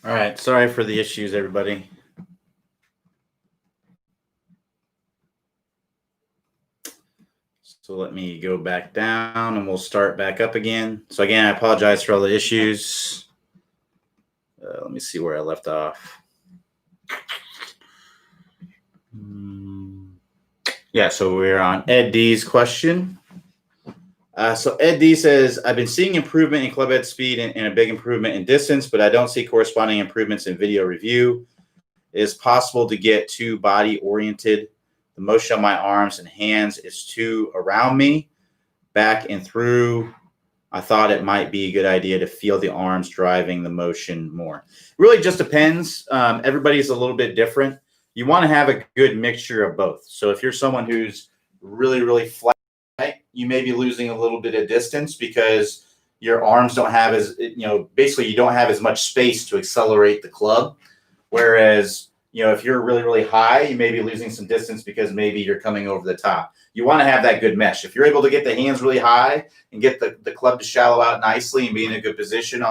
All right. Sorry for the issues, everybody. So let me go back down and we'll start back up again. So again, I apologize for all the issues. Let me see where I left off. Yeah, so we're on Ed D's question. So Ed D says, I've been seeing improvement in club head speed and a big improvement in distance, but I don't see corresponding improvements in video review. It is possible to get too body oriented. The motion of my arms and hands is too around me, back and through. I thought it might be a good idea to feel the arms driving the motion more. Really just depends. Everybody's a little bit different. You want to have a good mixture of both. So if you're someone who's really, really flat, you may be losing a little bit of distance because your arms don't have basically you don't have as much space to accelerate the club. Whereas, if you're really, really high, you may be losing some distance because maybe you're coming over the top. You want to have that good mesh. If you're able to get the hands really high and get the club to shallow out nicely and be in a good position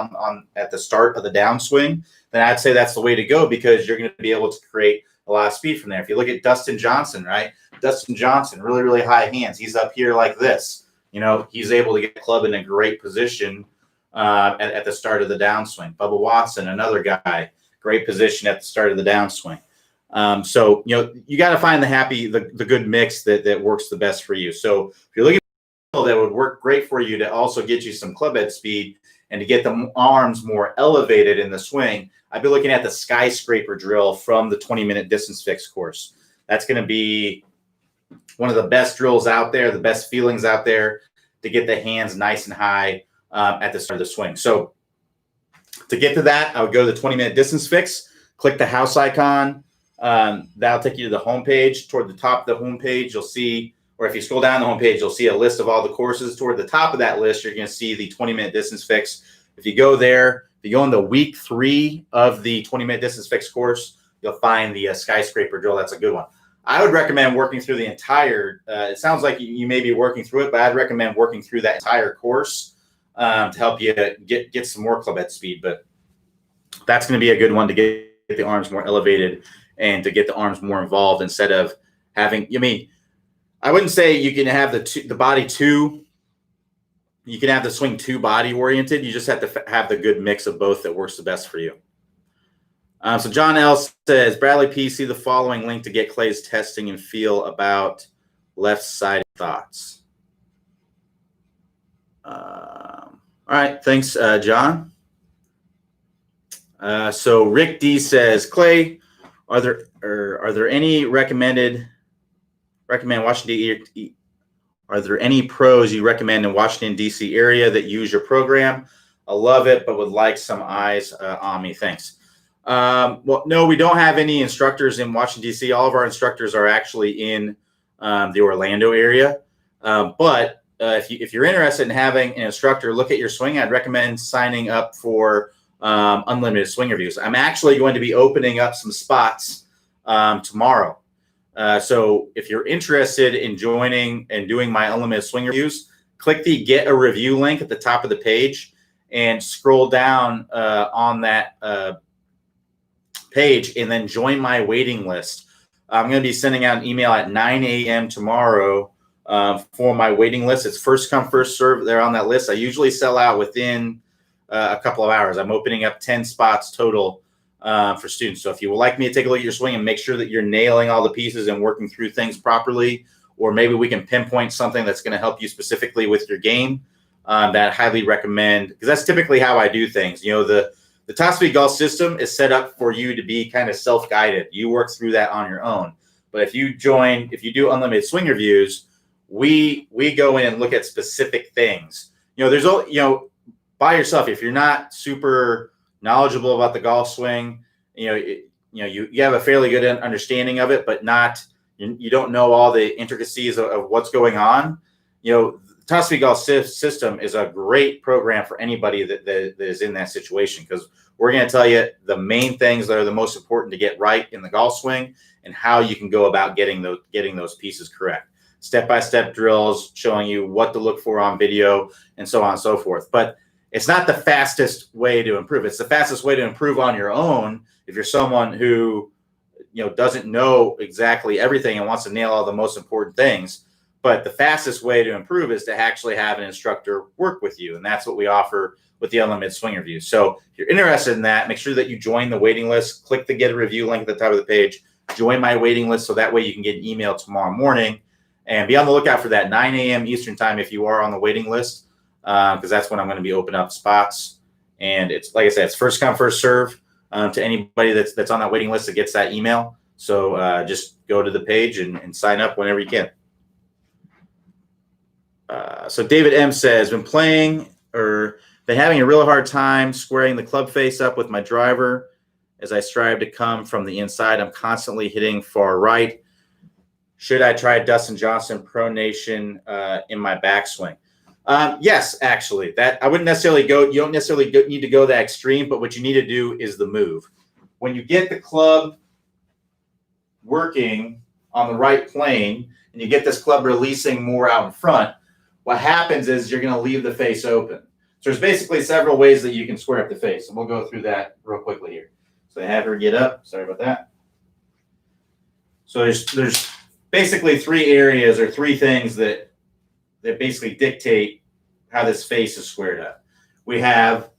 at the start of the downswing, then I'd say that's the way to go because you're going to be able to create a lot of speed from there. If you look at Dustin Johnson, right? Dustin Johnson, really, really high hands. He's up here like this. He's able to get the club in a great position at the start of the downswing. Bubba Watson, another guy, great position at the start of the downswing. So you got to find the good mix that works the best for you. So if you're looking at that would work great for you to also get you some club head speed and to get the arms more elevated in the swing, I'd be looking at the skyscraper drill from the 20-minute distance fix course. That's going to be one of the best drills out there, the best feelings out there to get the hands nice and high at the start of the swing. So to get to that, I would go to the 20-minute distance fix, click the house icon. That'll take you to the home page. Toward the top of the home page, you'll see, or if you scroll down the home page, you'll see a list of all the courses. Toward the top of that list, you're going to see the 20-minute distance fix. If you go there, if you go into week 3 of the 20-minute distance fix course, you'll find the skyscraper drill. That's a good one. I would recommend working through the entire, it sounds like you may be working through it, but I'd recommend working through that entire course to help you get some more club head speed. But that's going to be a good one to get the arms more elevated and to get the arms more involved instead of having, I wouldn't say you can have the body too, you can have the swing too body oriented. You just have to have the good mix of both that works the best for you. So John L says, Bradley P, see the following link to get Clay's testing and feel about left-sided thoughts. All right, thanks, John. So Rick D says, Clay, are there any recommend Washington? Are there any pros you recommend in Washington D.C. area that use your program? I love it, but would like some eyes on me. Thanks. Well, no, we don't have any instructors in Washington, D.C. All of our instructors are actually in the Orlando area. But if you're interested in having an instructor look at your swing, I'd recommend signing up for unlimited swing reviews. I'm actually going to be opening up some spots tomorrow. So if you're interested in joining and doing my unlimited swing reviews, click the Get a Review link at the top of the page and scroll down on that page and then join my waiting list. I'm going to be sending out an email at 9 a.m. tomorrow for my waiting list. It's first come, first serve. They're on that list. I usually sell out within a couple of hours. I'm opening up 10 spots total for students. So if you would like me to take a look at your swing and make sure that you're nailing all the pieces and working through things properly, or maybe we can pinpoint something that's going to help you specifically with your game, that I highly recommend, because that's typically how I do things. The Top Speed Golf system is set up for you to be kind of self-guided. You work through that on your own. But if you do unlimited swing reviews, we go in and look at specific things. By yourself, if you're not super knowledgeable about the golf swing, you have a fairly good understanding of it, but you don't know all the intricacies of what's going on. Top Speed Golf system is a great program for anybody that is in that situation, because we're going to tell you the main things that are the most important to get right in the golf swing and how you can go about getting those pieces correct. Step-by-step drills showing you what to look for on video and so on and so forth. But it's not the fastest way to improve. It's the fastest way to improve on your own if you're someone who, doesn't know exactly everything and wants to nail all the most important things. But the fastest way to improve is to actually have an instructor work with you. And that's what we offer with the Unlimited Swing Review. So if you're interested in that, make sure that you join the waiting list. Click the Get a Review link at the top of the page. Join my waiting list so that way you can get an email tomorrow morning. And be on the lookout for that 9 a.m. Eastern time if you are on the waiting list, because that's when I'm going to be opening up spots. And it's, like I said, it's first come, first serve to anybody that's on that waiting list that gets that email. So just go to the page and sign up whenever you can. So David M says, been having a real hard time squaring the club face up with my driver as I strive to come from the inside. I'm constantly hitting far right. Should I try Dustin Johnson pronation in my backswing? Yes, actually. That I wouldn't necessarily go. You don't necessarily need to go that extreme, but what you need to do is the move. When you get the club working on the right plane and you get this club releasing more out in front, what happens is you're going to leave the face open. So there's basically several ways that you can square up the face, and we'll go through that real quickly here. So I have her get up. Sorry about that. So there's basically three areas or three things that basically dictate how this face is squared up. We have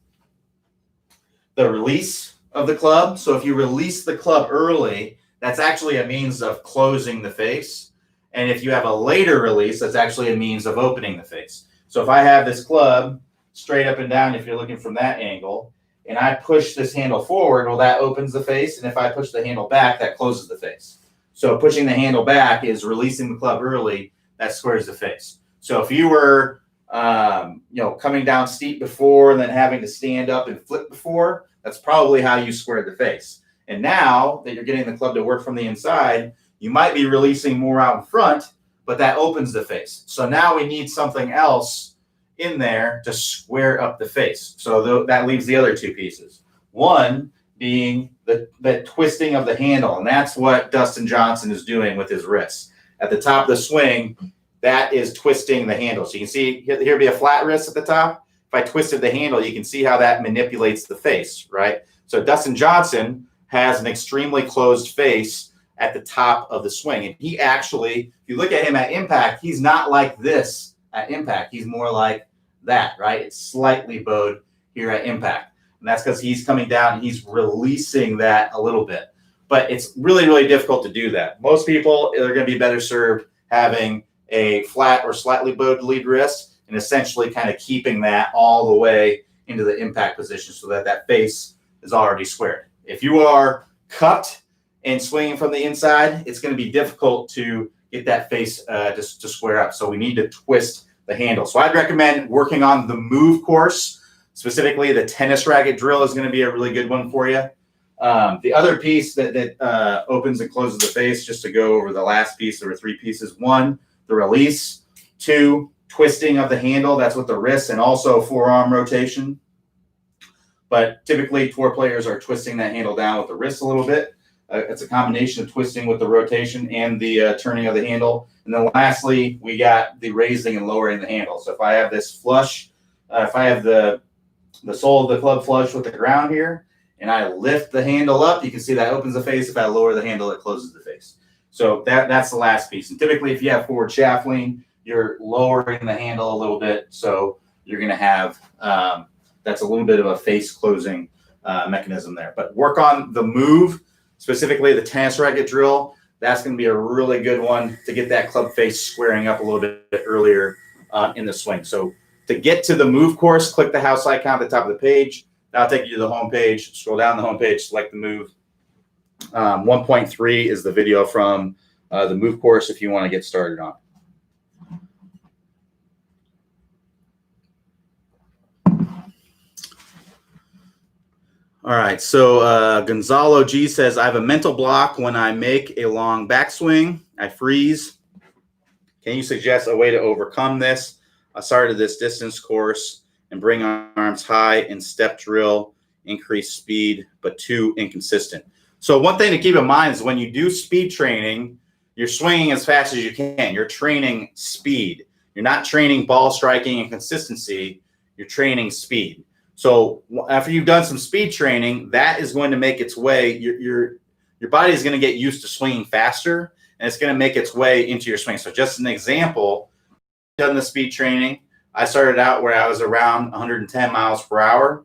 the release of the club. So if you release the club early, that's actually a means of closing the face. And if you have a later release, that's actually a means of opening the face. So if I have this club straight up and down, if you're looking from that angle, and I push this handle forward, well, that opens the face. And if I push the handle back, that closes the face. So pushing the handle back is releasing the club early. That squares the face. So if you were, coming down steep before and then having to stand up and flip before, that's probably how you squared the face. And now that you're getting the club to work from the inside, you might be releasing more out in front, but that opens the face. So now we need something else in there to square up the face. So that leaves the other two pieces. One being the twisting of the handle, and that's what Dustin Johnson is doing with his wrists. At the top of the swing, that is twisting the handle. So you can see here be a flat wrist at the top. If I twisted the handle, you can see how that manipulates the face, right? So Dustin Johnson has an extremely closed face at the top of the swing. And he actually, if you look at him at impact, he's not like this at impact. He's more like that, right? It's slightly bowed here at impact. And that's because he's coming down and he's releasing that a little bit. But it's really, really difficult to do that. Most people are going to be better served having a flat or slightly bowed lead wrist and essentially kind of keeping that all the way into the impact position so that that face is already squared. If you are cupped and swinging from the inside, it's going to be difficult to get that face to square up. So we need to twist the handle. So I'd recommend working on the move course. Specifically, the tennis racket drill is going to be a really good one for you. The other piece that opens and closes the face, just to go over the last piece, there were three pieces. One, the release. Two, twisting of the handle. That's with the wrist, and also forearm rotation. But typically, tour players are twisting that handle down with the wrist a little bit. It's a combination of twisting with the rotation and the turning of the handle. And then lastly, we got the raising and lowering the handle. So if I have this flush, if I have the sole of the club flush with the ground here, and I lift the handle up, you can see that opens the face. If I lower the handle, it closes the face. So that's the last piece. And typically, if you have forward shaft lean, you're lowering the handle a little bit. So you're going to have that's a little bit of a face closing mechanism there. But work on the move, specifically the tennis racket drill. That's going to be a really good one to get that club face squaring up a little bit earlier in the swing. So to get to the move course, click the house icon at the top of the page. That'll take you to the home page. Scroll down the home page, select the move. 1.3 is the video from the move course if you want to get started on. All right, so Gonzalo G says, I have a mental block when I make a long backswing. I freeze. Can you suggest a way to overcome this? I started this distance course and bring arms high and step drill, increase speed, but too inconsistent. So one thing to keep in mind is when you do speed training, you're swinging as fast as you can. You're training speed. You're not training ball striking and consistency. you're training speed. So after you've done some speed training, that is going to make its way. Your body is going to get used to swinging faster, and it's going to make its way into your swing. So just an example, done the speed training. I started out where I was around 110 miles per hour,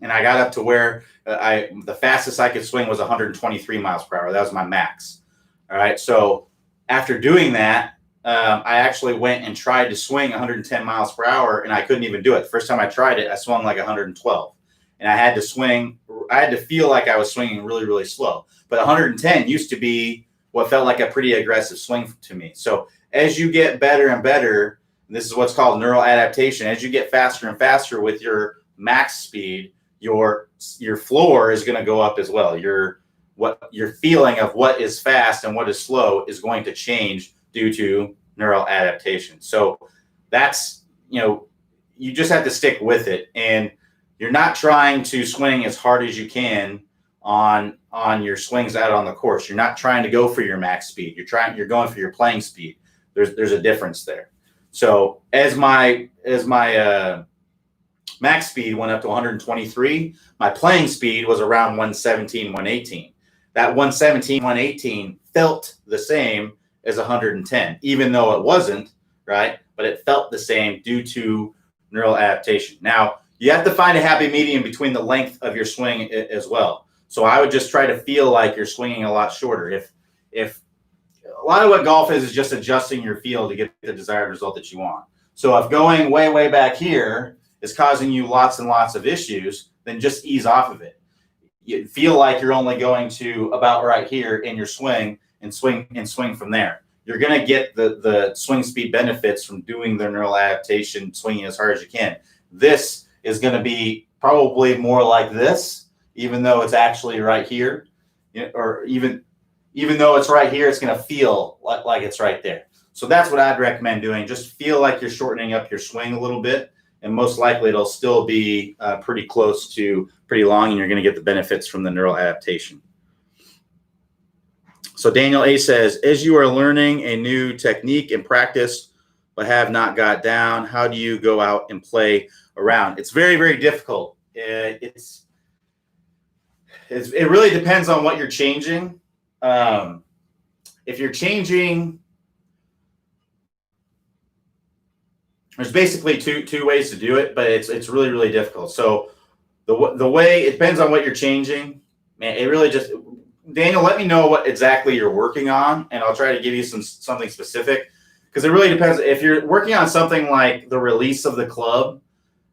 and I got up to where the fastest I could swing was 123 miles per hour. That was my max. All right. So after doing that, I actually went and tried to swing 110 miles per hour, and I couldn't even do it. The first time I tried it, I swung like 112, and I had to feel like I was swinging really, really slow. But 110 used to be what felt like a pretty aggressive swing to me. So as you get better and better, and this is what's called neural adaptation, as you get faster and faster with your max speed, your floor is going to go up as well. Your feeling of what is fast and what is slow is going to change due to neural adaptation. So that's, you just have to stick with it, and you're not trying to swing as hard as you can on your swings out on the course. You're not trying to go for your max speed. You're going for your playing speed. There's a difference there. So as my max speed went up to 123, my playing speed was around 117, 118. That 117, 118 felt the same as 110, even though it wasn't, right? But it felt the same due to neural adaptation. Now, you have to find a happy medium between the length of your swing as well. So I would just try to feel like you're swinging a lot shorter. If a lot of what golf is just adjusting your feel to get the desired result that you want. So if going way, way back here is causing you lots and lots of issues, then just ease off of it. You feel like you're only going to about right here in your swing, and swing from there. You're going to get the swing speed benefits from doing the neural adaptation, swinging as hard as you can. This is going to be probably more like this, even though it's actually right here, or even though it's right here, it's going to feel like it's right there. So that's what I'd recommend doing. Just feel like you're shortening up your swing a little bit, and most likely it'll still be pretty close to pretty long, and you're going to get the benefits from the neural adaptation. So Daniel A says, as you are learning a new technique in practice but have not got down, how do you go out and play around? It's very, very difficult. It really depends on what you're changing. If you're changing, there's basically two ways to do it, but it's really, really difficult. So the way, it depends on what you're changing. Man, it really just, Daniel, let me know what exactly you're working on, and I'll try to give you something specific, because it really depends. If you're working on something like the release of the club,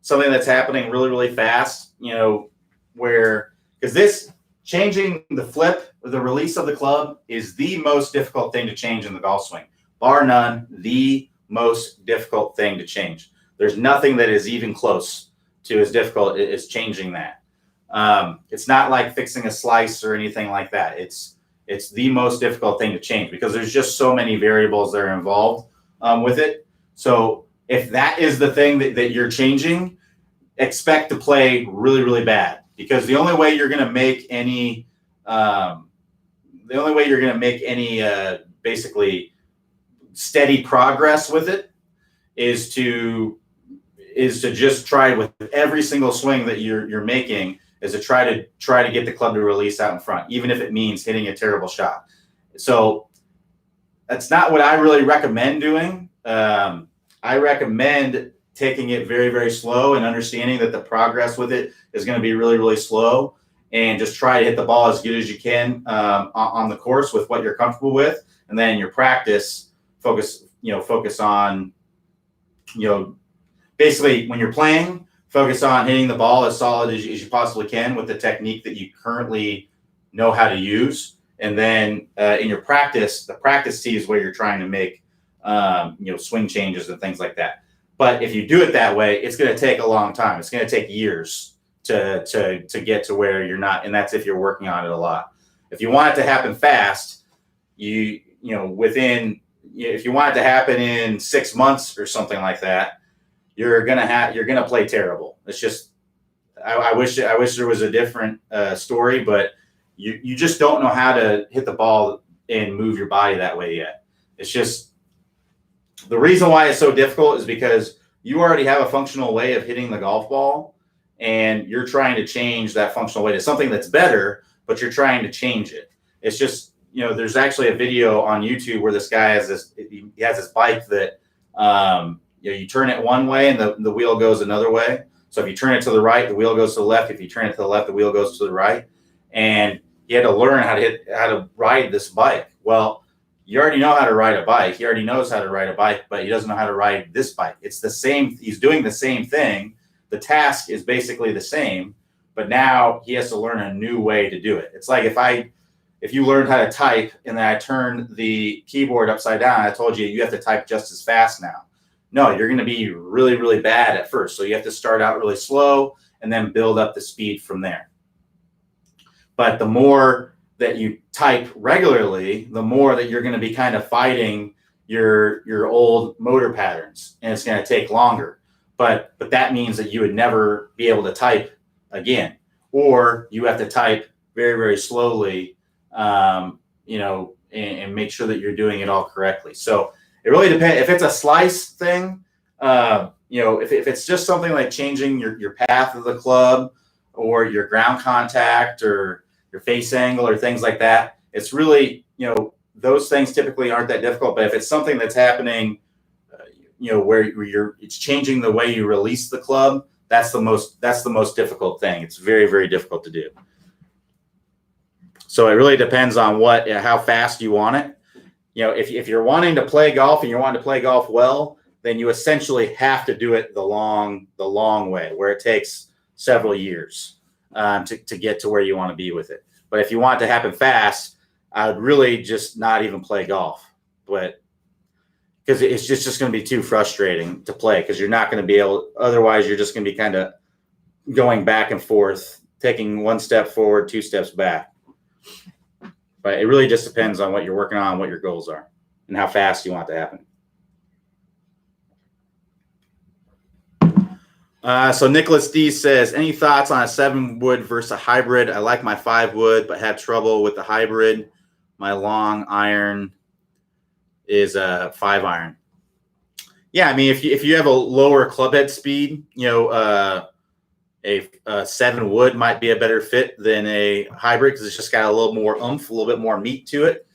something that's happening really, really fast, because this changing the flip, the release of the club is the most difficult thing to change in the golf swing, bar none, the most difficult thing to change. There's nothing that is even close to as difficult as changing that. It's not like fixing a slice or anything like that. It's the most difficult thing to change, because there's just so many variables that are involved with it. So if that is the thing that you're changing, expect to play really, really bad, because the only way you're going to make any basically steady progress with it is to just try with every single swing that you're making, is to try to get the club to release out in front, even if it means hitting a terrible shot. So that's not what I really recommend doing. I recommend taking it very, very slow and understanding that the progress with it is going to be really, really slow, and just try to hit the ball as good as you can on the course with what you're comfortable with. And then your practice, focus on, basically when you're playing, focus on hitting the ball as solid as you possibly can with the technique that you currently know how to use. And then in your practice, the practice tee is where you're trying to make, swing changes and things like that. But if you do it that way, it's going to take a long time. It's going to take years to get to where you're not. And that's if you're working on it a lot. If you want it to happen fast, if you want it to happen in 6 months or something like that, you're gonna play terrible. It's just, I wish there was a different story, but you just don't know how to hit the ball and move your body that way yet. It's just, the reason why it's so difficult is because you already have a functional way of hitting the golf ball, and you're trying to change that functional way to something that's better, but you're trying to change it. It's just, there's actually a video on YouTube where this guy has this bike that, you turn it one way and the wheel goes another way. So if you turn it to the right, the wheel goes to the left. If you turn it to the left, the wheel goes to the right. And he had to learn how to ride this bike. Well, you already know how to ride a bike. He already knows how to ride a bike, but he doesn't know how to ride this bike. It's the same. He's doing the same thing. The task is basically the same, but now he has to learn a new way to do it. It's like if you learned how to type and then I turned the keyboard upside down, I told you have to type just as fast now. No, you're going to be really, really bad at first. So you have to start out really slow and then build up the speed from there. But the more that you type regularly, the more that you're going to be kind of fighting your old motor patterns, and it's going to take longer. But that means that you would never be able to type again, or you have to type very, very slowly, and make sure that you're doing it all correctly. So it really depends. If it's a slice thing, if it's just something like changing your path of the club or your ground contact or your face angle or things like that, it's really, those things typically aren't that difficult. But if it's something that's happening, where it's changing the way you release the club, that's the most difficult thing. It's very, very difficult to do. So it really depends on how fast you want it. If you're wanting to play golf and you're wanting to play golf well, then you essentially have to do it the long way, where it takes several years to get to where you want to be with it. But if you want it to happen fast, I would really just not even play golf, but because it's just going to be too frustrating to play, because you're not going to be able. Otherwise, you're just going to be kind of going back and forth, taking one step forward, two steps back. But it really just depends on what you're working on, what your goals are, and how fast you want it to happen. So Nicholas D says, any thoughts on a 7-wood versus a hybrid? I like my 5-wood, but had trouble with the hybrid. My long iron is a 5-iron. Yeah, I mean, if you have a lower club head speed, a 7-wood might be a better fit than a hybrid, because it's just got a little more oomph, a little bit more meat to it.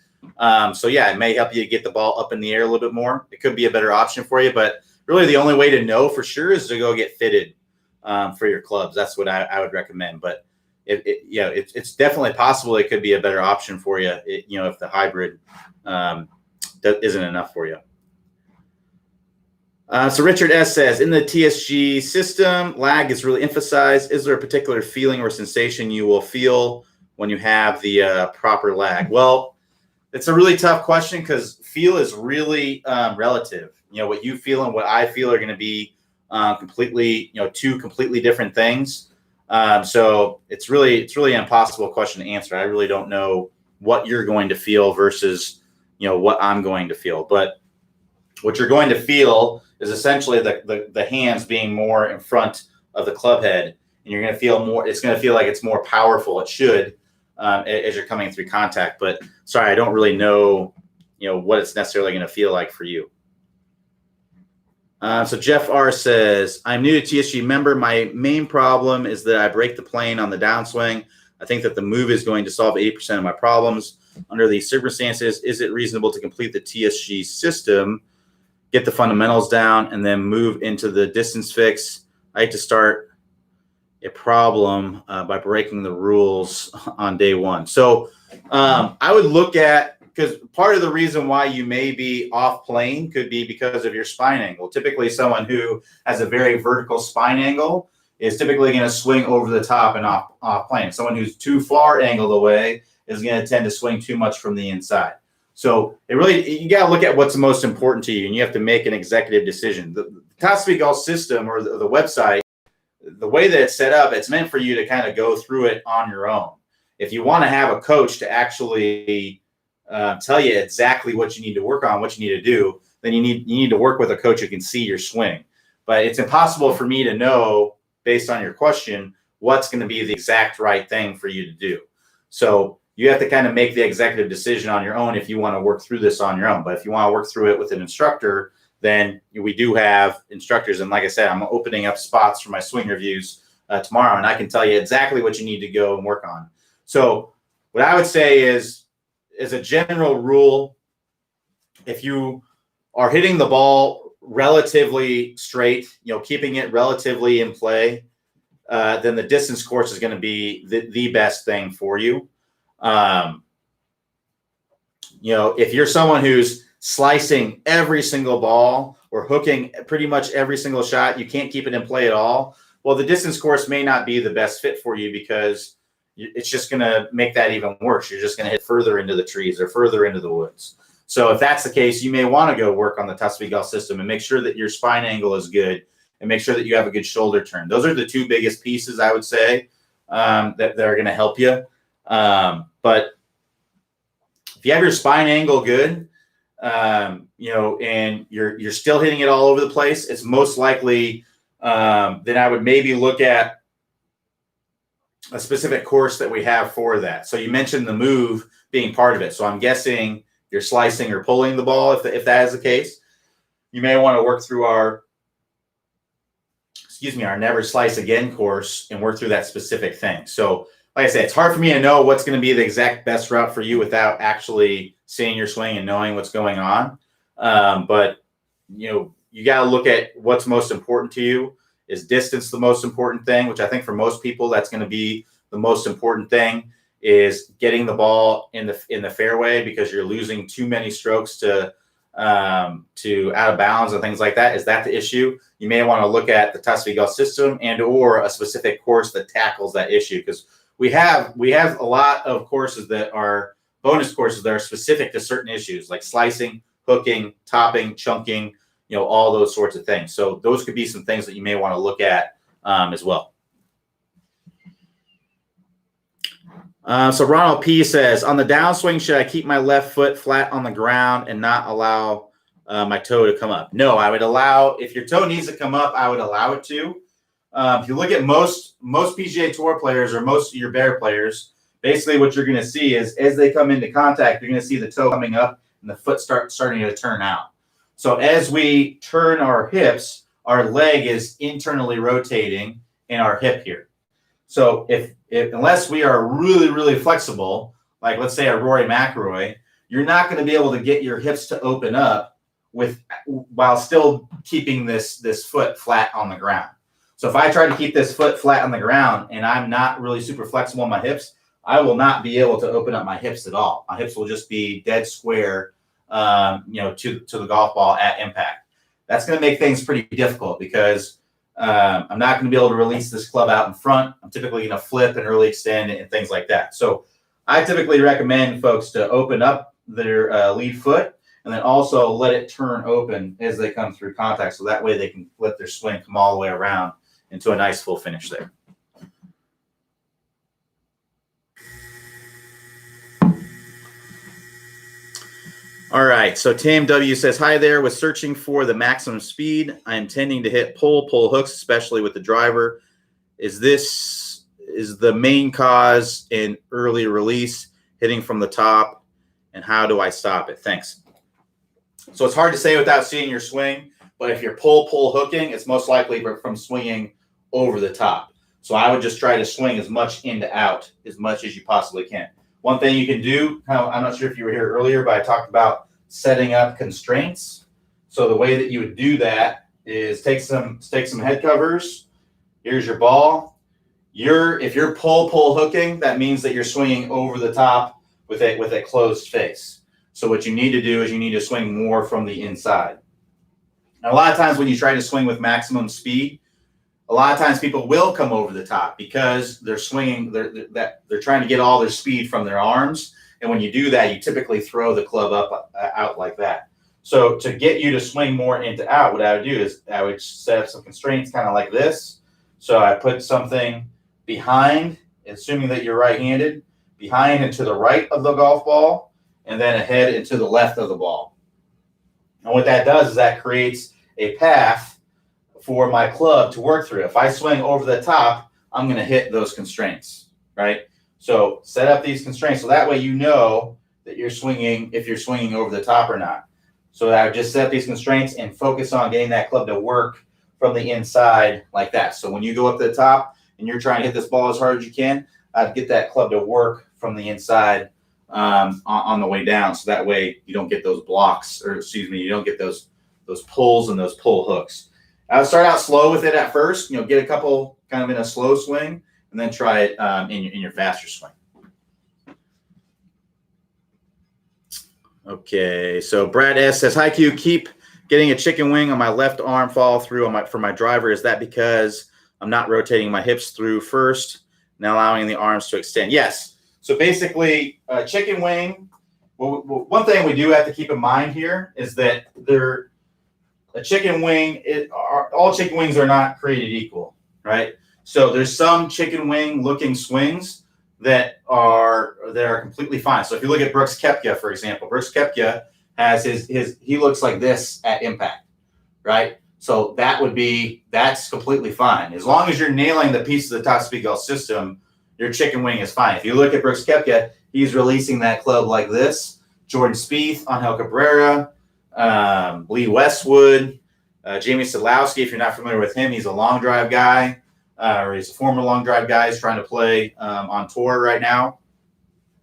So yeah, it may help you get the ball up in the air a little bit more. It could be a better option for you, but really the only way to know for sure is to go get fitted for your clubs. That's what I would recommend. But it's definitely possible it could be a better option for you, if the hybrid that isn't enough for you. So Richard S says, in the TSG system, lag is really emphasized. Is there a particular feeling or sensation you will feel when you have the proper lag? Well, it's a really tough question, because feel is really relative. What you feel and what I feel are going to be completely, two completely different things. So it's really an impossible question to answer. I really don't know what you're going to feel versus, what I'm going to feel. But what you're going to feel is essentially the hands being more in front of the club head, and you're going to feel more. It's going to feel like it's more powerful. It should, as you're coming through contact. But sorry, I don't really know, what it's necessarily going to feel like for you. So Jeff R says, I'm new to TSG member. My main problem is that I break the plane on the downswing. I think that the move is going to solve 80% of my problems. Under these circumstances, is it reasonable to complete the TSG system, get the fundamentals down, and then move into the distance fix? I hate to start a problem by breaking the rules on day one. So I would look at, because part of the reason why you may be off plane could be because of your spine angle. Typically, someone who has a very vertical spine angle is typically going to swing over the top and off plane. Someone who's too far angled away is going to tend to swing too much from the inside. So you got to look at what's most important to you, and you have to make an executive decision. The Top Speed Golf system, or the website, the way that it's set up, it's meant for you to kind of go through it on your own. If you want to have a coach to actually tell you exactly what you need to work on, what you need to do, then you need to work with a coach who can see your swing. But it's impossible for me to know, based on your question, what's going to be the exact right thing for you to do. So you have to kind of make the executive decision on your own if you want to work through this on your own. But if you want to work through it with an instructor, then we do have instructors. And like I said, I'm opening up spots for my swing reviews tomorrow, and I can tell you exactly what you need to go and work on. So what I would say is, as a general rule, if you are hitting the ball relatively straight, keeping it relatively in play, then the distance course is going to be the best thing for you. If you're someone who's slicing every single ball or hooking pretty much every single shot, you can't keep it in play at all. Well, the distance course may not be the best fit for you, because it's just going to make that even worse. You're just going to hit further into the trees or further into the woods. So if that's the case, you may want to go work on the Tough Speed Golf system and make sure that your spine angle is good and make sure that you have a good shoulder turn. Those are the two biggest pieces, I would say, that are going to help you. But if you have your spine angle good, and you're still hitting it all over the place, it's most likely then I would maybe look at a specific course that we have for that. So you mentioned the move being part of it. So I'm guessing you're slicing or pulling the ball. If that is the case, you may want to work through our Never Slice Again course and work through that specific thing. So like I said, it's hard for me to know what's going to be the exact best route for you without actually seeing your swing and knowing what's going on. But you got to look at what's most important to you. Is distance the most important thing? Which I think for most people, that's going to be the most important thing, is getting the ball in the fairway, because you're losing too many strokes to out of bounds and things like that. Is that the issue? You may want to look at the Tough Speed Golf system and or a specific course that tackles that issue, because we have a lot of courses that are bonus courses that are specific to certain issues, like slicing, hooking, topping, chunking, all those sorts of things. So those could be some things that you may want to look at as well. So Ronald P says, on the downswing, should I keep my left foot flat on the ground and not allow my toe to come up? No, I would allow, if your toe needs to come up, I would allow it to. If you look at most PGA Tour players or most of your Bear players, basically what you're going to see is as they come into contact, you're going to see the toe coming up and the foot starting to turn out. So as we turn our hips, our leg is internally rotating in our hip here. So if unless we are really, really flexible, like let's say a Rory McIlroy, you're not going to be able to get your hips to open up while still keeping this foot flat on the ground. So if I try to keep this foot flat on the ground and I'm not really super flexible on my hips, I will not be able to open up my hips at all. My hips will just be dead square, to the golf ball at impact. That's going to make things pretty difficult, because I'm not going to be able to release this club out in front. I'm typically going to flip and early extend and things like that. So I typically recommend folks to open up their lead foot and then also let it turn open as they come through contact. So that way they can let their swing come all the way around into a nice full finish there. All right, so Tam W says, hi there. Was searching for the maximum speed. I am intending to hit pull hooks, especially with the driver. Is the main cause in early release, hitting from the top, and how do I stop it? Thanks. So it's hard to say without seeing your swing, but if you're pull hooking, it's most likely from swinging over the top. So I would just try to swing as much in to out as much as you possibly can. One thing you can do, I'm not sure if you were here earlier, but I talked about setting up constraints. So the way that you would do that is take some head covers. Here's your ball. If you're pull hooking, that means that you're swinging over the top with a closed face. So what you need to do is you need to swing more from the inside. And a lot of times when you try to swing with maximum speed, a lot of times people will come over the top because they're swinging, they're trying to get all their speed from their arms. And when you do that, you typically throw the club up out like that. So to get you to swing more into out, what I would do is I would set up some constraints kind of like this. So I put something behind, assuming that you're right-handed, behind and to the right of the golf ball, and then ahead and to the left of the ball. And what that does is that creates a path for my club to work through. If I swing over the top, I'm going to hit those constraints, right? So set up these constraints so that way you know that you're swinging, if you're swinging over the top or not. So I would just set these constraints and focus on getting that club to work from the inside like that. So when you go up to the top and you're trying to hit this ball as hard as you can, I'd get that club to work from the inside on the way down. So that way you don't get those blocks, or excuse me, you don't get those pulls and those pull hooks. I would start out slow with it at first, get a couple kind of in a slow swing, and then try it in your faster swing. Okay, so Brad S says, hi Q, keep getting a chicken wing on my left arm follow through for my driver. Is that because I'm not rotating my hips through first and allowing the arms to extend? Yes. So basically, chicken wing, well, one thing we do have to keep in mind here is that all chicken wings are not created equal, right? So there's some chicken wing looking swings that are completely fine. So if you look at Brooks Koepka, for example, Brooks Koepka has he looks like this at impact, right? So that's completely fine. As long as you're nailing the piece of the top speed golf system, your chicken wing is fine. If you look at Brooks Koepka, he's releasing that club like this. Jordan Spieth, Angel Cabrera, Lee Westwood, Jamie Sadlowski, if you're not familiar with him, he's a long drive guy. Or he's a former long drive guy. He's trying to play on tour right now.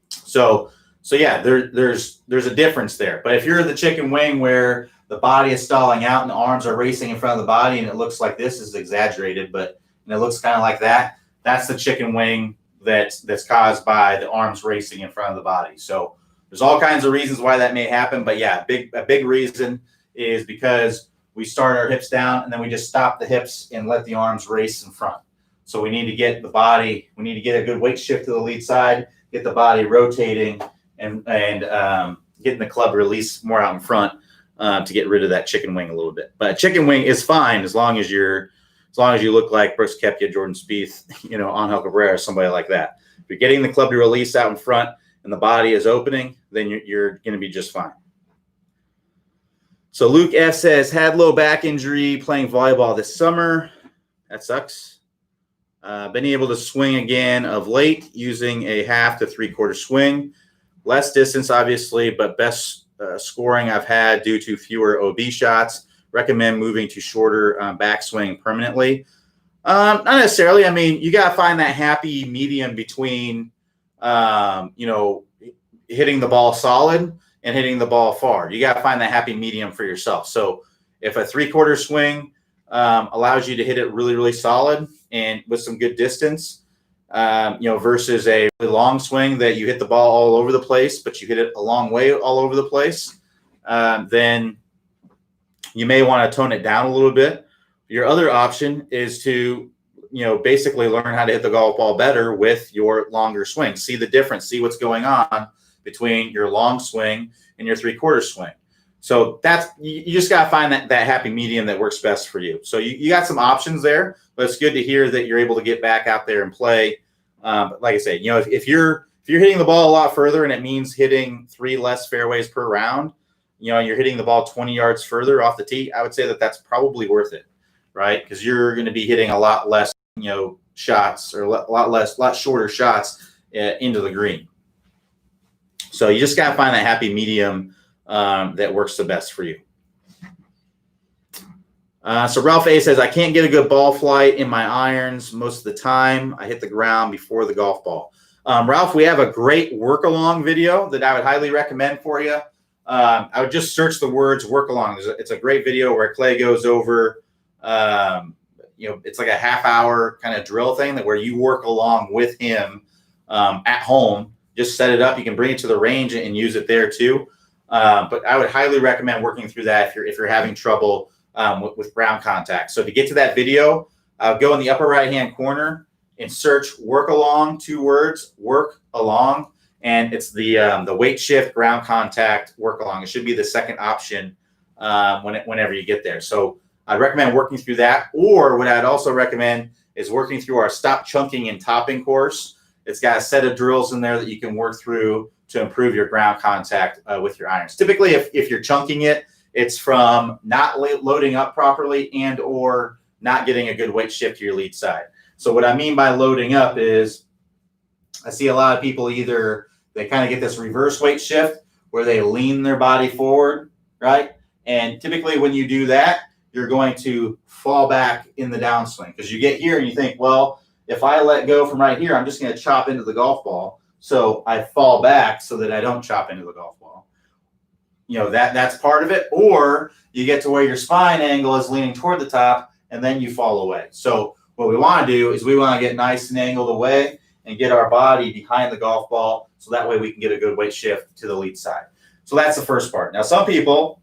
So yeah, there's a difference there. But if you're the chicken wing where the body is stalling out and the arms are racing in front of the body and it looks like this is exaggerated, but it looks kind of like that, that's the chicken wing that's caused by the arms racing in front of the body. So there's all kinds of reasons why that may happen. But yeah, a big reason is because we start our hips down and then we just stop the hips and let the arms race in front. So we need to get a good weight shift to the lead side, get the body rotating and getting the club release more out in front to get rid of that chicken wing a little bit. But chicken wing is fine as long as you look like Brooks Koepka, Jordan Spieth, Angel Cabrera, somebody like that. If you're getting the club to release out in front and the body is opening, then you're going to be just fine. So Luke F says, had low back injury playing volleyball this summer. That sucks. Been able to swing again of late using a half to 3/4 swing. Less distance, obviously, but best scoring I've had due to fewer OB shots. Recommend moving to shorter backswing permanently. Not necessarily. I mean, you got to find that happy medium between, hitting the ball solid and hitting the ball far. You got to find that happy medium for yourself. So if a 3/4 swing allows you to hit it really, really solid and with some good distance, versus a really long swing that you hit the ball all over the place, but you hit it a long way all over the place, then you may want to tone it down a little bit. Your other option is to, basically learn how to hit the golf ball better with your longer swing. See the difference, see what's going on between your long swing and your 3/4 swing. So you just got to find that happy medium that works best for you. So you got some options there, but it's good to hear that you're able to get back out there and play. But like I said, if you're hitting the ball a lot further and it means hitting 3 less fairways per round, you're hitting the ball 20 yards further off the tee, I would say that that's probably worth it, right? Because you're going to be hitting a lot less, shots, or a lot shorter shots into the green. So you just got to find that happy medium that works the best for you. So Ralph A says, I can't get a good ball flight in my irons most of the time. I hit the ground before the golf ball. Ralph, we have a great work along video that I would highly recommend for you. I would just search the words work along. It's a great video where Clay goes over, it's like a half-hour kind of drill thing where you work along with him at home. Just set it up. You can bring it to the range and use it there too. But I would highly recommend working through that if you're having trouble with ground contact. So to get to that video, go in the upper right-hand corner and search work along, 2 words, work along. And it's the weight shift ground contact work along. It should be the second option whenever you get there. So I'd recommend working through that. Or what I'd also recommend is working through our stop chunking and topping course. It's got a set of drills in there that you can work through to improve your ground contact with your irons. Typically, if you're chunking it, it's from not loading up properly and or not getting a good weight shift to your lead side. So what I mean by loading up is I see a lot of people they kind of get this reverse weight shift where they lean their body forward, right? And typically when you do that, you're going to fall back in the downswing because you get here and you think, well, if I let go from right here, I'm just going to chop into the golf ball. So I fall back so that I don't chop into the golf ball. You know, that's part of it. Or you get to where your spine angle is leaning toward the top and then you fall away. So what we want to do is we want to get nice and angled away and get our body behind the golf ball so that way we can get a good weight shift to the lead side. So that's the first part. Now, some people,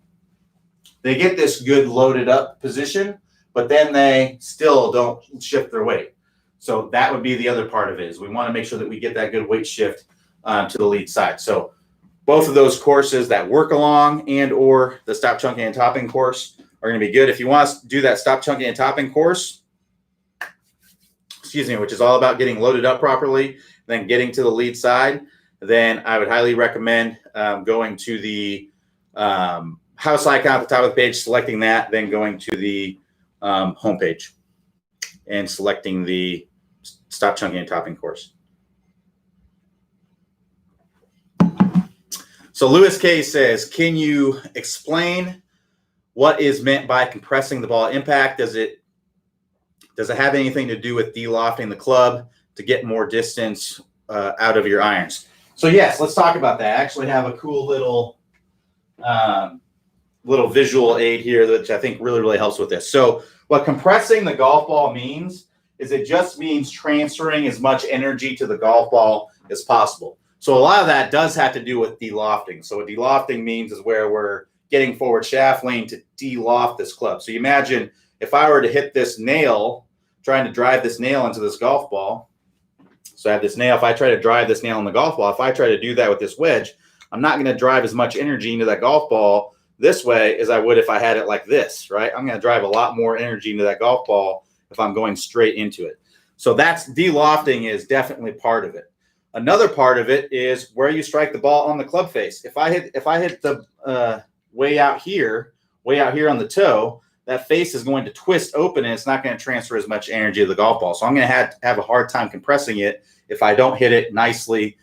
they get this good loaded up position, but then they still don't shift their weight. So that would be the other part of it, is we want to make sure that we get that good weight shift to the lead side. So both of those courses, that work along and or the stop chunking and topping course, are going to be good. If you want to do that stop chunking and topping course, which is all about getting loaded up properly, then getting to the lead side, then I would highly recommend going to the house icon at the top of the page, selecting that, then going to the homepage and selecting the stop chunking and topping course. So Lewis K says, can you explain what is meant by compressing the ball at impact? Does it have anything to do with de-lofting the club to get more distance out of your irons? So yes, let's talk about that. I actually have a cool little visual aid here, which I think really helps with this. So what compressing the golf ball means is it just means transferring as much energy to the golf ball as possible. So a lot of that does have to do with de-lofting. So what de-lofting means is where we're getting forward shaft lean to de-loft this club. So you imagine if I were to hit this nail, trying to drive this nail into this golf ball. So I have this nail. If I try to drive this nail in the golf ball, if I try to do that with this wedge, I'm not going to drive as much energy into that golf ball this way as I would if I had it like this, right? I'm going to drive a lot more energy into that golf ball if I'm going straight into it. So that's de-lofting is definitely part of it. Another part of it is where you strike the ball on the club face. If I hit the way out here on the toe, that face is going to twist open and it's not going to transfer as much energy to the golf ball. So I'm going to have a hard time compressing it if I don't hit it nicely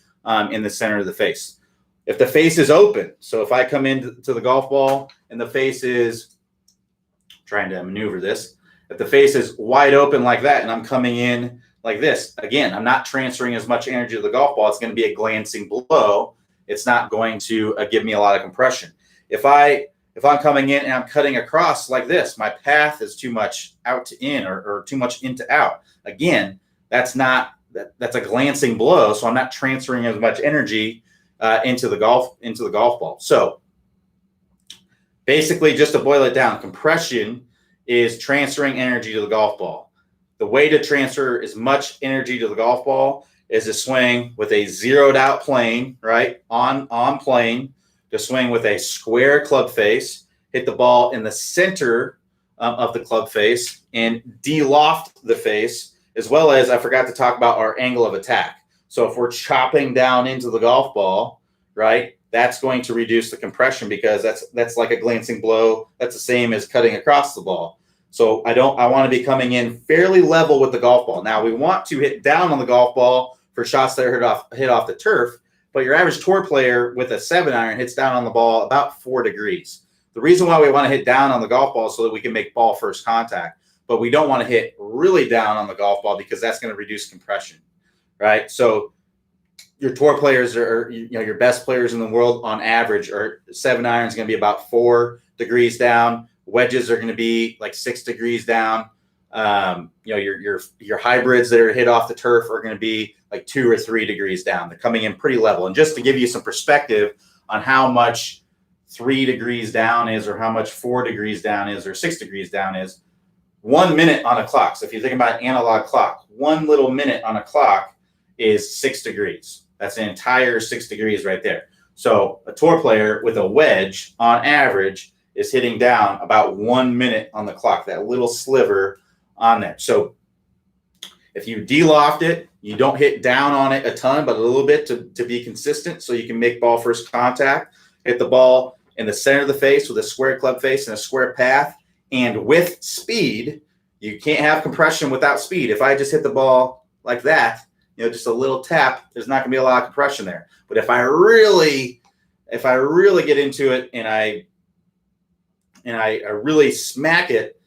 in the center of the face. If the face is open, so if I come into the golf ball and the face is trying to maneuver this, if the face is wide open like that and I'm coming in like this, again, I'm not transferring as much energy to the golf ball. It's going to be a glancing blow. It's not going to give me a lot of compression. If I'm coming in and I'm cutting across like this, my path is too much out to in or too much in to out. Again, that's a glancing blow, so I'm not transferring as much energy into the golf ball. So basically, just to boil it down, compression is transferring energy to the golf ball. The way to transfer as much energy to the golf ball is to swing with a zeroed out plane, right? On plane, to swing with a square club face, hit the ball in the center of the club face and de-loft the face, as well as I forgot to talk about our angle of attack. So if we're chopping down into the golf ball, right, that's going to reduce the compression because that's like a glancing blow. That's the same as cutting across the ball. So I want to be coming in fairly level with the golf ball. Now we want to hit down on the golf ball for shots that are hit off the turf, but your average tour player with a 7-iron hits down on the ball about 4 degrees. The reason why we want to hit down on the golf ball is so that we can make ball first contact, but we don't want to hit really down on the golf ball because that's going to reduce compression, right? So your tour players are, your best players in the world on average are 7-iron is going to be about 4 degrees down. Wedges are going to be like 6 degrees down. Your hybrids that are hit off the turf are going to be like 2 or 3 degrees down. They're coming in pretty level. And just to give you some perspective on how much 3 degrees down is, or how much 4 degrees down is, or 6 degrees down is, 1 minute on a clock. So if you think about an analog clock, 1 little minute on a clock is 6 degrees. That's an entire 6 degrees right there. So a tour player with a wedge on average is hitting down about 1 minute on the clock, that little sliver on there. So if you de-loft it, you don't hit down on it a ton, but a little bit to be consistent so you can make ball first contact, hit the ball in the center of the face with a square club face and a square path. And with speed, you can't have compression without speed. If I just hit the ball like that, just a little tap, there's not gonna be a lot of compression there. But if I really get into it and I and I really smack it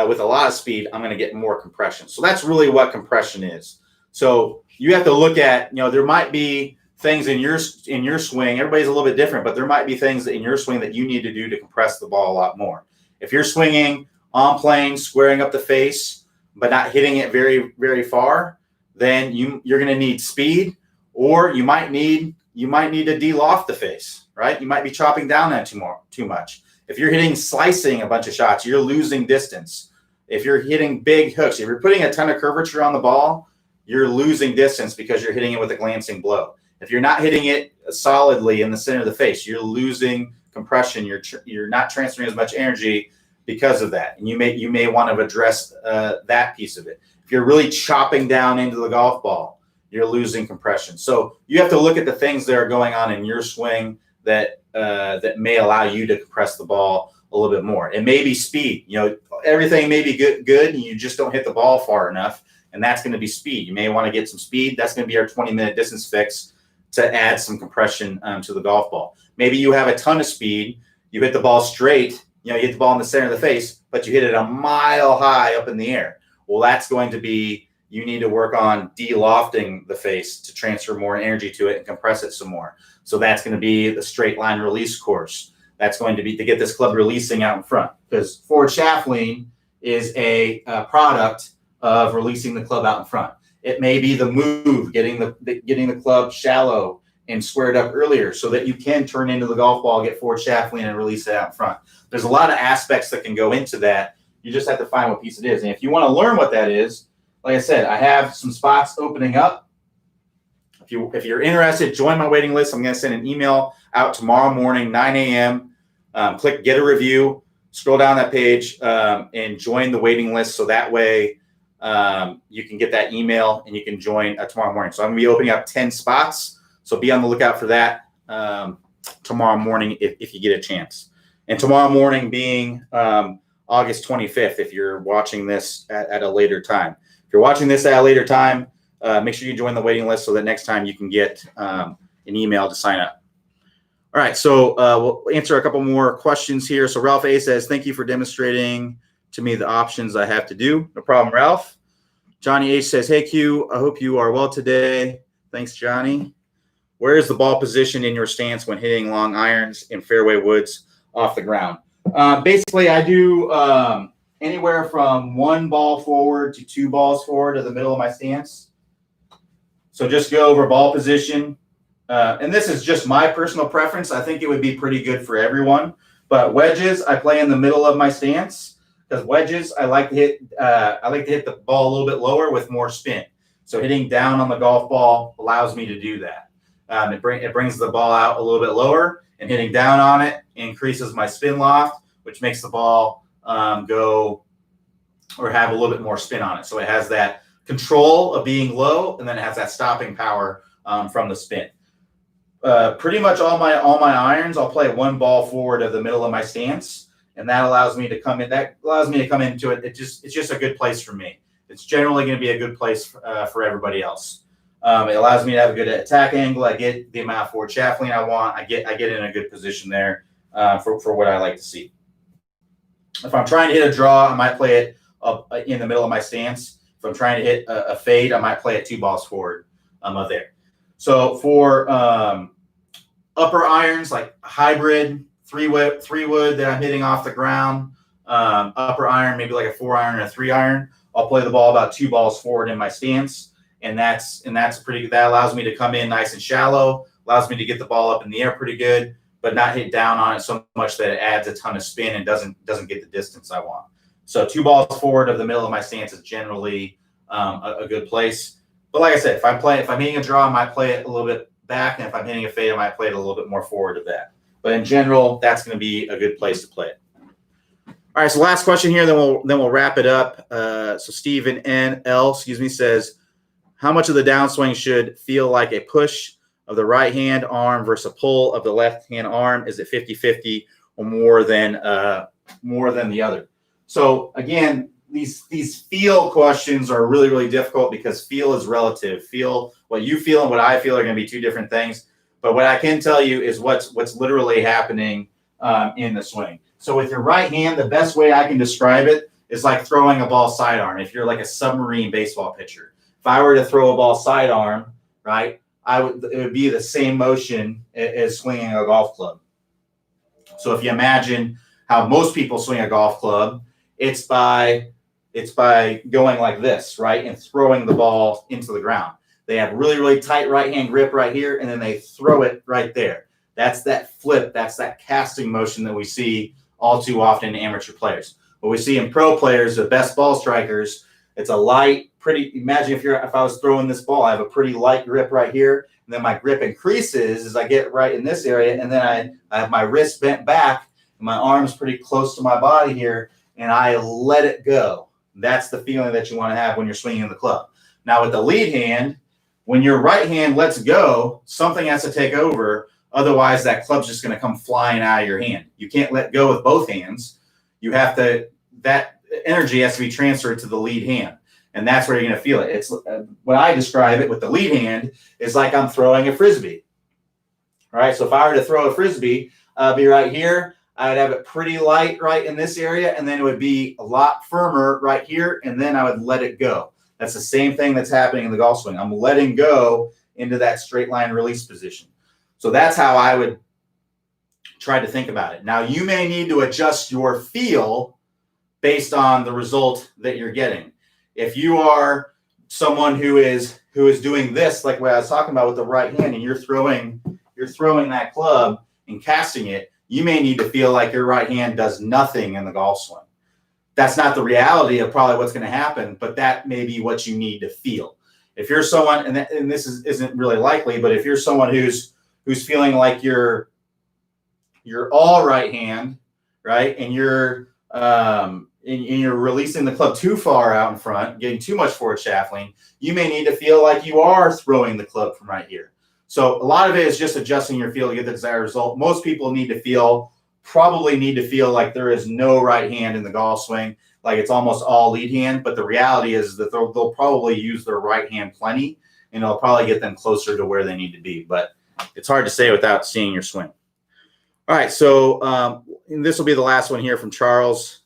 with a lot of speed, I'm going to get more compression. So that's really what compression is. So you have to look at, there might be things in your swing. Everybody's a little bit different, but there might be things in your swing that you need to do to compress the ball a lot more. If you're swinging on plane, squaring up the face, but not hitting it very, very far, then you're going to need speed, or you might need to de-loft the face, right? You might be chopping down that too much. If you're hitting slicing a bunch of shots, you're losing distance. If you're hitting big hooks, if you're putting a ton of curvature on the ball, you're losing distance because you're hitting it with a glancing blow. If you're not hitting it solidly in the center of the face, you're losing compression. You're not transferring as much energy because of that. And you may want to address that piece of it. If you're really chopping down into the golf ball, you're losing compression. So you have to look at the things that are going on in your swing that may allow you to compress the ball a little bit more. It may be speed. Everything may be good, and you just don't hit the ball far enough, and that's going to be speed. You may want to get some speed. That's going to be our 20-minute distance fix to add some compression to the golf ball. Maybe you have a ton of speed. You hit the ball straight. You hit the ball in the center of the face, but you hit it a mile high up in the air. Well, that's going to be, you need to work on de-lofting the face to transfer more energy to it and compress it some more. So that's going to be the straight line release course. That's going to be to get this club releasing out in front, because forward shaft lean is a product of releasing the club out in front. It may be the move, getting the club shallow and squared up earlier so that you can turn into the golf ball, get forward shaft lean, and release it out in front. There's a lot of aspects that can go into that. You just have to find what piece it is. And if you want to learn what that is, like I said, I have some spots opening up. If you're interested, join my waiting list. I'm going to send an email out tomorrow morning, 9 a.m. Click Get a Review, scroll down that page, and join the waiting list. So that way you can get that email and you can join tomorrow morning. So I'm going to be opening up 10 spots. So be on the lookout for that tomorrow morning if you get a chance. And tomorrow morning being August 25th, if you're watching this at a later time. If you're watching this at a later time, make sure you join the waiting list so that next time you can get an email to sign up. All right, so we'll answer a couple more questions here. So Ralph A says, thank you for demonstrating to me the options I have to do. No problem, Ralph. Johnny H says, hey, Q, I hope you are well today. Thanks, Johnny. Where is the ball position in your stance when hitting long irons in fairway woods off the ground? Basically, I do anywhere from 1 ball forward to 2 balls forward to the middle of my stance. So just go over ball position. And this is just my personal preference. I think it would be pretty good for everyone. But wedges, I play in the middle of my stance, because wedges, I like to hit the ball a little bit lower with more spin. So hitting down on the golf ball allows me to do that. It brings the ball out a little bit lower, and hitting down on it increases my spin loft, which makes the ball go or have a little bit more spin on it. So it has that control of being low, and then it has that stopping power from the spin. Pretty much all my irons, I'll play 1 ball forward of the middle of my stance, and that allows me to come in. That allows me to come into it. It's just a good place for me. It's generally going to be a good place for everybody else. It allows me to have a good attack angle. I get the amount of forward shaft lean I want. I get in a good position there for what I like to see. If I'm trying to hit a draw, I might play it up in the middle of my stance. If I'm trying to hit a fade, I might play it 2 balls forward of there. So for upper irons, like hybrid, 3-wood that I'm hitting off the ground, upper iron, maybe like a 4-iron and a 3-iron, I'll play the ball about 2 balls forward in my stance. And that's pretty good. That allows me to come in nice and shallow, allows me to get the ball up in the air pretty good, but not hit down on it so much that it adds a ton of spin and doesn't get the distance I want. So 2 balls forward of the middle of my stance is generally a good place. But like I said, if I'm hitting a draw, I might play it a little bit back, and if I'm hitting a fade, I might play it a little bit more forward of that. But in general, that's going to be a good place to play it. All right, so last question here, then we'll wrap it up. So Stephen NL, says, how much of the downswing should feel like a push of the right hand arm versus a pull of the left hand arm? Is it 50-50 or more than the other? So again, these feel questions are really, really difficult because feel is relative. What you feel and what I feel are going to be 2 different things. But what I can tell you is what's literally happening in the swing. So with your right hand, the best way I can describe it is like throwing a ball sidearm. If you're like a submarine baseball pitcher, if I were to throw a ball sidearm, right, it would be the same motion as swinging a golf club. So if you imagine how most people swing a golf club, it's by going like this, right, and throwing the ball into the ground. They have really, really tight right hand grip right here, and then they throw it right there. That's that flip. That's that casting motion that we see all too often in amateur players. What we see in pro players, the best ball strikers, it's a light, pretty. Imagine if I was throwing this ball, I have a pretty light grip right here, and then my grip increases as I get right in this area, and then I have my wrist bent back, and my arm's pretty close to my body here, and I let it go. That's the feeling that you want to have when you're swinging the club. Now with the lead hand, when your right hand lets go, something has to take over. Otherwise, that club's just going to come flying out of your hand. You can't let go with both hands. You have to, that energy has to be transferred to the lead hand. And that's where you're going to feel it. It's when I describe it with the lead hand, it's like I'm throwing a Frisbee. All right. So if I were to throw a Frisbee, I'd be right here. I'd have it pretty light right in this area. And then it would be a lot firmer right here. And then I would let it go. That's the same thing that's happening in the golf swing. I'm letting go into that straight line release position. So that's how I would try to think about it. Now, you may need to adjust your feel based on the result that you're getting. If you are someone who is doing this, like what I was talking about with the right hand, and you're throwing that club and casting it, you may need to feel like your right hand does nothing in the golf swing. That's not the reality of probably what's going to happen, but that may be what you need to feel. If you're someone, and this isn't really likely, but if you're someone who's feeling like you're all right hand, right, and you're releasing the club too far out in front, getting too much forward shaft lean, you may need to feel like you are throwing the club from right here. So a lot of it is just adjusting your feel to get the desired result. Most people probably need to feel like there is no right hand in the golf swing, like it's almost all lead hand. But the reality is that they'll probably use their right hand plenty, and it'll probably get them closer to where they need to be. But it's hard to say without seeing your swing. All right, so and this will be the last one here from Charles.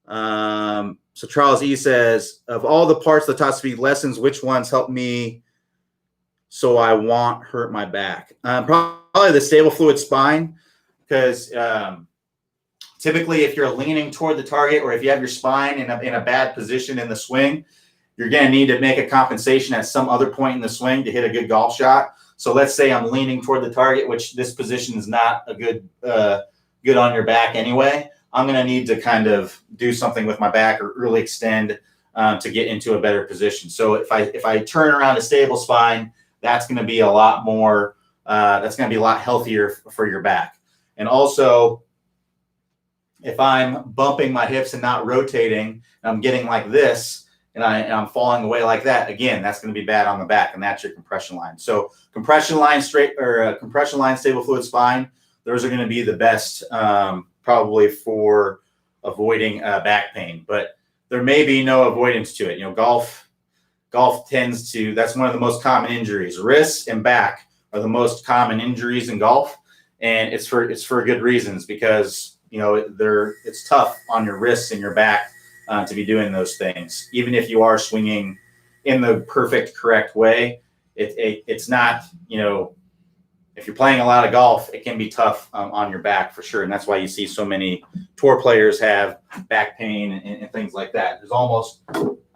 So Charles E says, of all the parts of the top speed lessons, which ones help me so I won't hurt my back? Probably the stable fluid spine, because typically if you're leaning toward the target, or if you have your spine in a bad position in the swing, you're going to need to make a compensation at some other point in the swing to hit a good golf shot. So let's say I'm leaning toward the target, which this position is not a good on your back anyway. I'm going to need to kind of do something with my back or really extend to get into a better position. So if I turn around a stable spine, that's going to be a lot more. That's going to be a lot healthier for your back. And also, if I'm bumping my hips and not rotating, and I'm getting like this, and I'm falling away like that, again, that's going to be bad on the back, and that's your compression line. So compression line compression line stable fluid spine, those are going to be the best probably for avoiding back pain. But there may be no avoidance to it. You know, golf tends to, that's one of the most common injuries. Wrists and back are the most common injuries in golf, and it's for good reasons, because you know it's tough on your wrists and your back to be doing those things. Even if you are swinging in the perfect, correct way, it's not, you know, if you're playing a lot of golf, it can be tough on your back for sure. And that's why you see so many tour players have back pain and things like that. There's almost,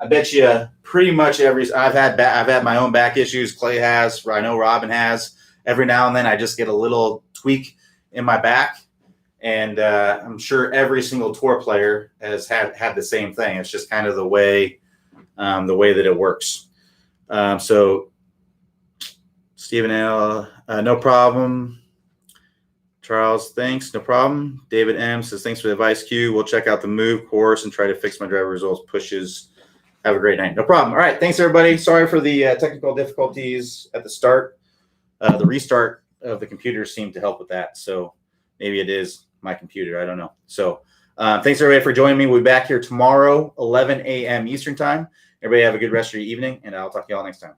I bet you pretty much I've had my own back issues. Clay has, I know Robin has. Every now and then I just get a little tweak in my back. And I'm sure every single tour player has had the same thing. It's just kind of the way that it works. So Stephen L, no problem. Charles, thanks, no problem. David M says, thanks for the advice, Q. We'll check out the move course and try to fix my driver results pushes. Have a great night. No problem. All right, thanks everybody. Sorry for the technical difficulties at the start. The restart of the computer seemed to help with that. So maybe it is my computer. I don't know. So thanks everybody for joining me. We'll be back here tomorrow, 11 a.m. Eastern time. Everybody have a good rest of your evening, and I'll talk to you all next time.